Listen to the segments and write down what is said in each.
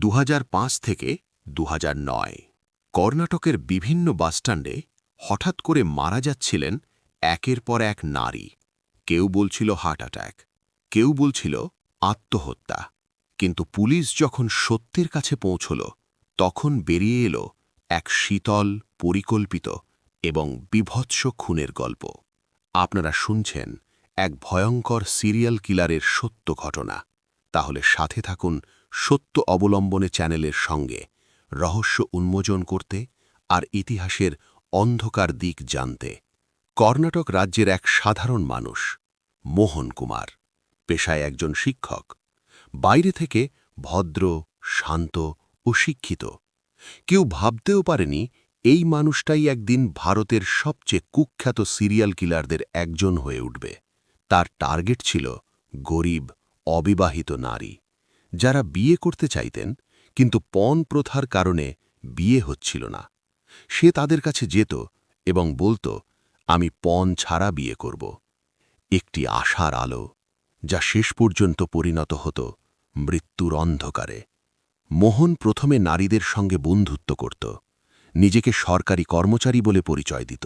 2005 থেকে 2009 কর্ণাটকের বিভিন্ন বাসস্ট্যান্ডে হঠাৎ করে মারা যাচ্ছিলেন একের পর এক নারী। কেউ বলছিল হার্ট অ্যাটাক, কেউ বলছিল আত্মহত্যা। কিন্তু পুলিশ যখন সত্যের কাছে পৌঁছল, তখন বেরিয়ে এলো এক শীতল, পরিকল্পিত এবং বীভৎস খুনের গল্প। আপনারা শুনছেন এক ভয়ঙ্কর সিরিয়াল কিলারের সত্য ঘটনা। তাহলে সাথে থাকুন সত্য অবলম্বনে চ্যানেলের সঙ্গে, রহস্য উন্মোচন করতে আর ইতিহাসের অন্ধকার দিক জানতে। কর্ণাটক রাজ্যের এক সাধারণ মানুষ, মোহন কুমার, পেশায় একজন শিক্ষক। বাইরে থেকে ভদ্র, শান্ত ও শিক্ষিত। কেউ ভাবতেও পারেনি এই মানুষটাই একদিন ভারতের সবচেয়ে কুখ্যাত সিরিয়াল কিলারদের একজন হয়ে উঠবে। তার টার্গেট ছিল গরিব, অবিবাহিত নারী, যারা বিয়ে করতে চাইতেন কিন্তু পণ প্রথার কারণে বিয়ে হচ্ছিল না। সে তাদের কাছে যেত এবং বলতো, আমি পণ ছাড়া বিয়ে করব। একটি আশার আলো, যা শেষ পর্যন্ত পরিণত হতো মৃত্যুর অন্ধকারে। মোহন প্রথমে নারীদের সঙ্গে বন্ধুত্ব করত, নিজেকে সরকারি কর্মচারী বলে পরিচয় দিত।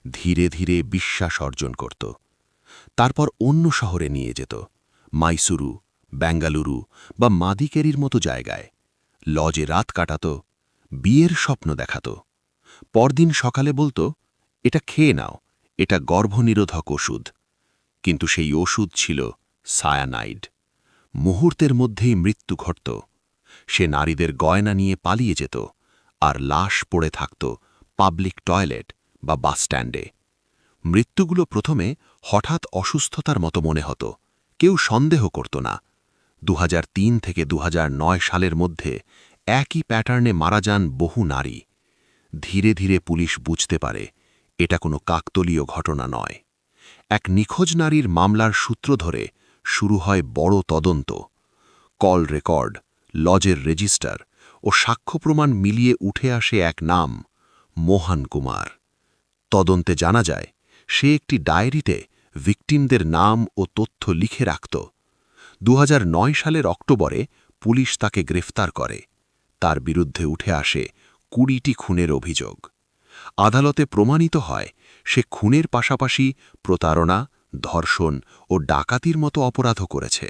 ধীরে ধীরে বিশ্বাস অর্জন করত। তারপর অন্য শহরে নিয়ে যেত, মাইসুরু, বেঙ্গালুরু বা মাদিকেরির মতো জায়গায়। লজে রাত কাটাত, বিয়ের স্বপ্ন দেখাত। পরদিন সকালে বলতো, এটা খেয়ে নাও, এটা গর্ভনিরোধক ওষুধ। কিন্তু সেই ওষুধ ছিল সায়ানাইড। মুহূর্তের মধ্যেই মৃত্যু ঘটত। সে নারীদের গয়না নিয়ে পালিয়ে যেত, আর লাশ পড়ে থাকত পাবলিক টয়লেট বা বাসস্ট্যান্ডে। মৃত্যুগুলো প্রথমে হঠাৎ অসুস্থতার মতো মনে হতো, কেউ সন্দেহ করত না। 2003 থেকে 2009 সালের মধ্যে একই প্যাটার্নে মারা যান বহু নারী। ধীরে ধীরে পুলিশ বুঝতে পারে এটা কোনো কাকতলীয় ঘটনা নয়। এক নিখোঁজ নারীর মামলার সূত্র ধরে শুরু হয় বড় তদন্ত। কল রেকর্ড, লজের রেজিস্টার ও সাক্ষ্য প্রমাণ মিলিয়ে উঠে আসে এক নাম, মোহন কুমার। তদন্তে জানা যায়, সে একটি ডায়েরিতে ভিকটিমদের নাম ও তথ্য লিখে রাখত। 2009 সালের অক্টোবরে পুলিশ তাকে গ্রেফতার করে। তার বিরুদ্ধে উঠে আসে 20টি খুনের অভিযোগ। আদালতে প্রমাণিত হয় সে খুনের পাশাপাশি প্রতারণা, ধর্ষণ ও ডাকাতির মতো অপরাধও করেছে।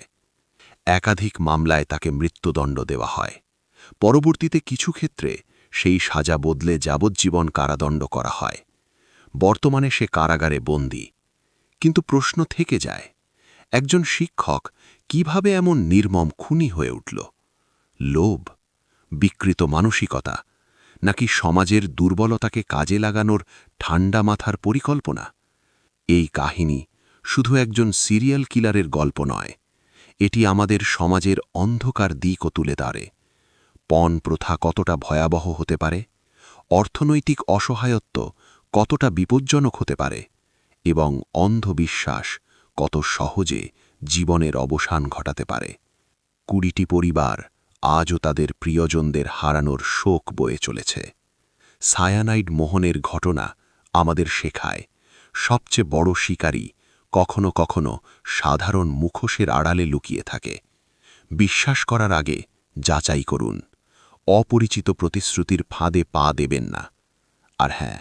একাধিক মামলায় তাকে মৃত্যুদণ্ড দেওয়া হয়। পরবর্তীতে কিছু ক্ষেত্রে সেই সাজা বদলে যাবজ্জীবন কারাদণ্ড করা হয়। বর্তমানে সে কারাগারে বন্দী। কিন্তু প্রশ্ন থেকে যায়, একজন শিক্ষক কিভাবে এমন নির্মম খুনি হয়ে উঠল? লোভ, বিকৃত মানসিকতা, নাকি সমাজের দুর্বলতাকে কাজে লাগানোর ঠান্ডা মাথার পরিকল্পনা? এই কাহিনী শুধু একজন সিরিয়াল কিলারের গল্প নয়, এটি আমাদের সমাজের অন্ধকার দিকও তুলে ধরে। পণ প্রথা কতটা ভয়াবহ হতে পারে, অর্থনৈতিক অসহায়ত্ব কতটা বিপজ্জনক হতে পারে, এবং অন্ধবিশ্বাস কত সহজে জীবনের অবসান ঘটাতে পারে। 20টি পরিবার আজও তাদের প্রিয়জনদের হারানোর শোক বয়ে চলেছে। সায়ানাইড মোহনের ঘটনা আমাদের শেখায়, সবচেয়ে বড় শিকারী কখনো কখনো সাধারণ মুখোশের আড়ালে লুকিয়ে থাকে। বিশ্বাস করার আগে যাচাই করুন। অপরিচিত প্রতিশ্রুতির ফাঁদে পা দেবেন না। আর হ্যাঁ,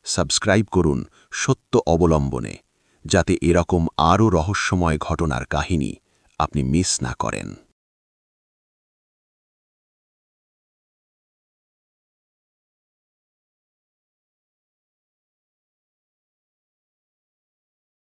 সাবস্ক্রাইব করুন সত্য অবলম্বনে, যাতে এরকম আরও রহস্যময় ঘটনার কাহিনী আপনি মিস না করেন।